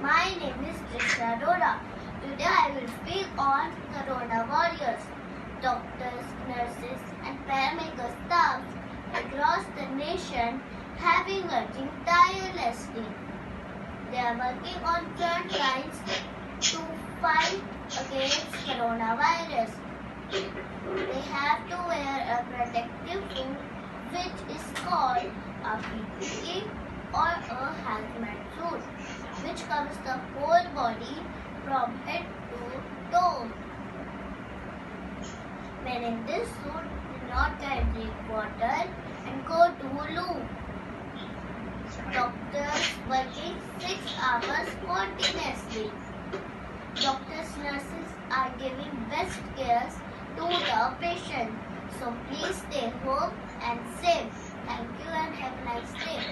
My name is Treesha. Today I will speak on Corona warriors. Doctors, nurses and paramedical staff across the nation have been working tirelessly. They are working on front lines to fight against coronavirus. They have to wear a protective suit which is called a PPE or a hazmat suit, which covers the whole body from head to toe. Wearing this suit do not drink water and go to loo. Doctors working 6 hours continuously. Doctors, nurses are giving best care to the patient. So please stay home and safe. Thank you and have a nice day.